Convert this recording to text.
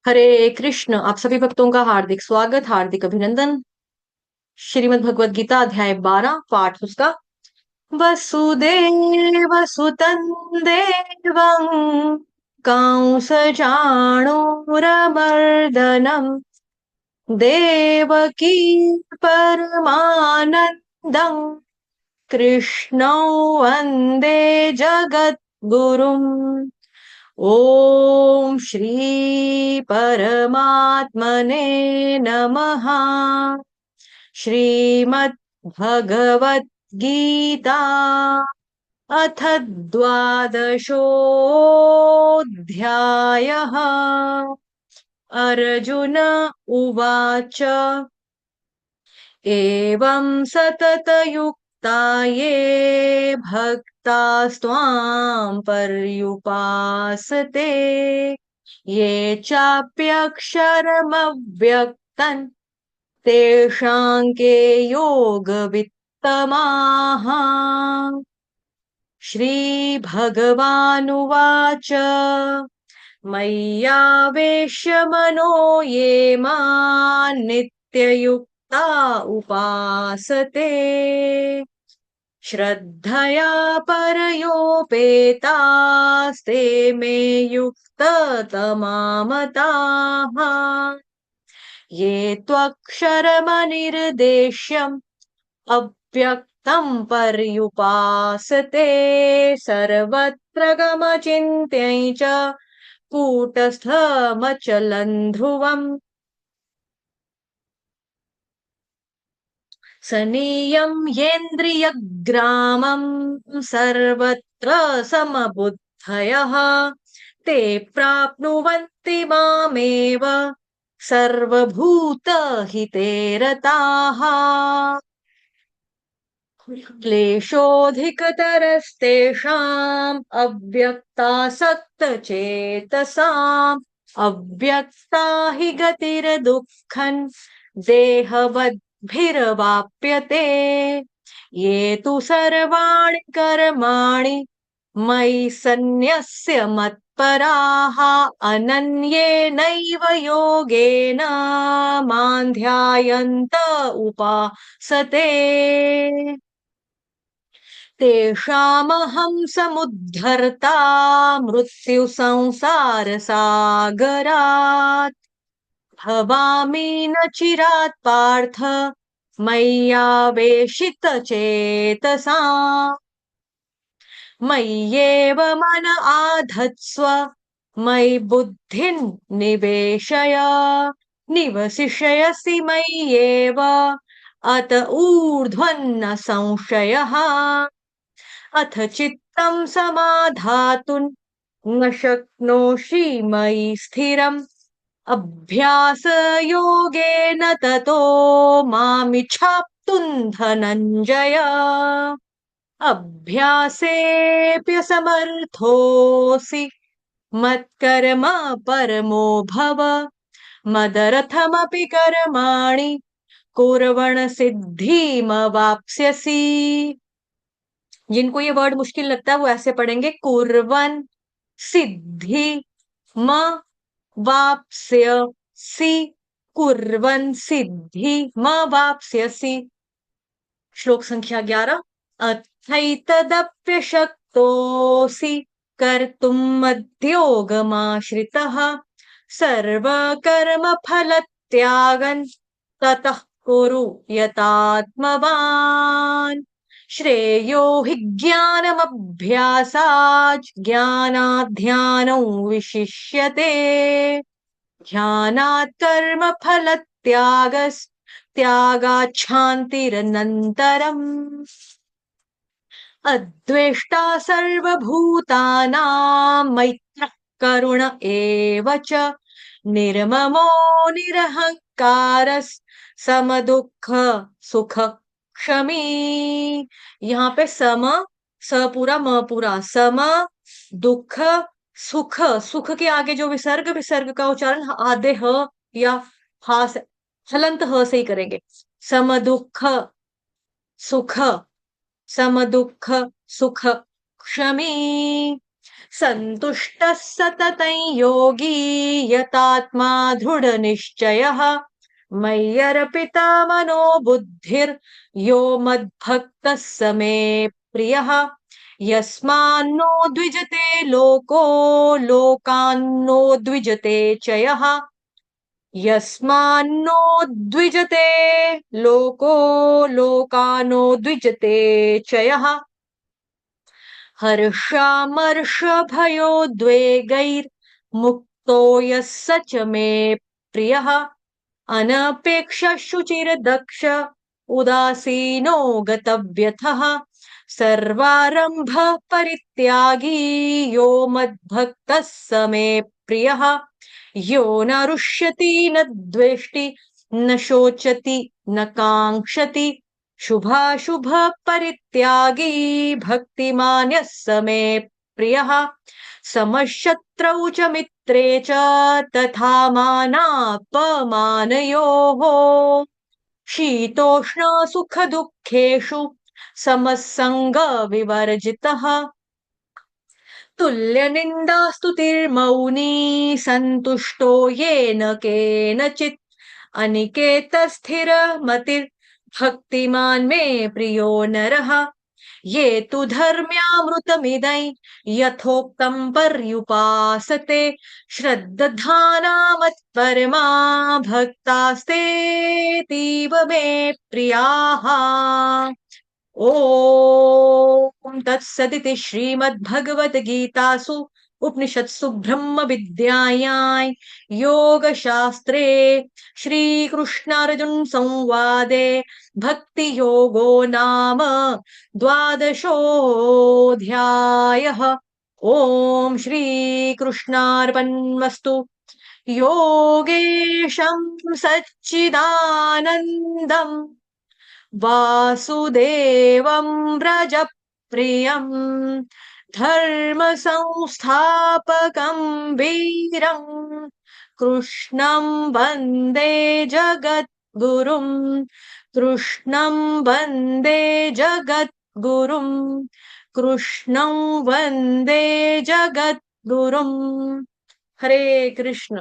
हरे कृष्ण। आप सभी भक्तों का हार्दिक स्वागत, हार्दिक अभिनंदन। श्रीमद् भगवद गीता अध्याय 12 पाठ उसका। वसुदेव सुतं देवं कंसचाणूरमर्दनम् देवकी परमानन्दम् कृष्णौ वन्दे जगद्गुरुम्। ॐ श्री परमात्मने नमः। श्रीमद् भगवद्गीता अथ द्वादशोऽध्यायः। अर्जुन उवाच एवं सततयुक्ता ये भक्तास्त्वां पर्युपासते ये चाप्यक्षरमव्यक्तम् तेषां के योगवित्तमाः। श्रीभगवानुवाच मय्यावेश्य मनो ये मान्नित्ययुक्ता उपासते श्रद्धया परयोपेतास्ते मे युक्ततमा मताः। ये त्वक्षरमनिर्देश्यम् अव्यक्तं पर्युपासते सर्वत्र गमचिन्त्यं च कूटस्थमचलं ध्रुवम् सनीयं येन्द्रियग्रामं सर्वत्र समबुद्धयः ते प्राप्नुवन्ति मामेव सर्वभूतहिते रताः। क्लेशोऽधिकतरस्तेषाम् अव्यक्तासक्तचेतसाम् अव्यक्ता हि गतिर्दुःखम् देहवद्भिर्वाप्यते ये तु सर्वाणि कर्माणि मयि सन्न्यस्य मत्पराः अनन्येनैव योगेन मां ध्यायन्त उपासते तेषामहं समुद्धर्ता मृत्युसंसारसागरात् भवामि न चिरात् पार्थ मय्यावेशितचेतसाम् मय्येव मन आधत्स्व मयि बुद्धिं निवेशय निवसिष्यसि मय्येव अत ऊर्ध्वन्न संशयः। अथ चित्तं समाधातुं न शक्नोषि मयि स्थिरम् अभ्यासयोगेन ततो मामिच्छाप्तुं धनञ्जय अभ्यासेऽप्यसमर्थोऽसि मत्कर्म परमो भव मदर्थमपि कर्माणि कुर्वन् सिद्धिमवाप्स्यसि। जिनको ये वर्ड मुश्किल लगता है वो ऐसे पढ़ेंगे कुर्वन् सिद्धि म वाप्स्यसि कुर्वन् सिद्धि म वाप्स्यसि। श्लोक संख्या 11। अथैतदप्यशक्तोऽसि कर्तुम् मद्योगमाश्रितः सर्वकर्मफलत्यागन् ततः कुरु यतात्मवान् श्रेयो हि ज्ञानमभ्यासाच् ज्ञानाध्यानौ विशिष्यते ध्यानात् कर्मफलत्यागस्त्यागाच्छान्तिरनन्तरम् अद्वेष्टा सर्वभूतानां मैत्रः करुण एव च निर्ममो निरहंकारः समदुःख सुख क्षमी। यहाँ पे सम स पूरा म पूरा सम दुख सुख सुख के आगे जो विसर्ग विसर्ग का उच्चारण आधे ह या हा से हलंत ह से ही करेंगे। सम दुख सुख समदुःख सुख क्षमी सन्तुष्टः सततं योगी यतात्मा दृढनिश्चयः मय्यर्पिता मनो बुद्धिर्यो मद्भक्तः स मे प्रियः यस्मान्नो द्विजते लोको लोकान्नो द्विजते च यः यस्मान्नो द्विजते लोको लोकानो द्विजते च यः हर्षामर्षभयोद्वेगैर्मुक्तो यः स च मे प्रियः अनपेक्षः शुचिर्दक्ष उदासीनो गतव्यथः सर्वारम्भ परित्यागी यो मद्भक्तः स मे प्रियः यो न रुष्यति न द्वेष्टि न शोचति न काङ्क्षति शुभाशुभ परित्यागी भक्तिमान्यः स मे प्रियः समशत्रौ च मित्रे च तथा मानापमानयोः शीतोष्ण सुख दुःखेषु समः सङ्गविवर्जितः तुल्यनिन्दास्तुतिर्मौनी सन्तुष्टो येन केनचित् अनिकेतस्थिरमतिर्भक्तिमान् मे प्रियो नरः ये तु धर्म्यामृतमिदै यथोक्तं पर्युपासते श्रद्धाना मत्परमा भक्तास्तेतीव मे प्रियाः ॐ तत्सदिति श्रीमद्भगवद्गीतासु उपनिषत्सु ब्रह्मविद्यायां योगशास्त्रे श्रीकृष्णार्जुन संवादे भक्तियोगो नाम द्वादशोऽध्यायः। ॐ श्रीकृष्णार्पणमस्तु। योगेशं सच्चिदानन्दम् वासुदेवं व्रजप्रियं धर्मसंस्थापकं वीरं कृष्णं वन्दे जगद्गुरुं कृष्णं वन्दे जगद्गुरुं कृष्णं वन्दे जगद्गुरुं। हरे कृष्ण।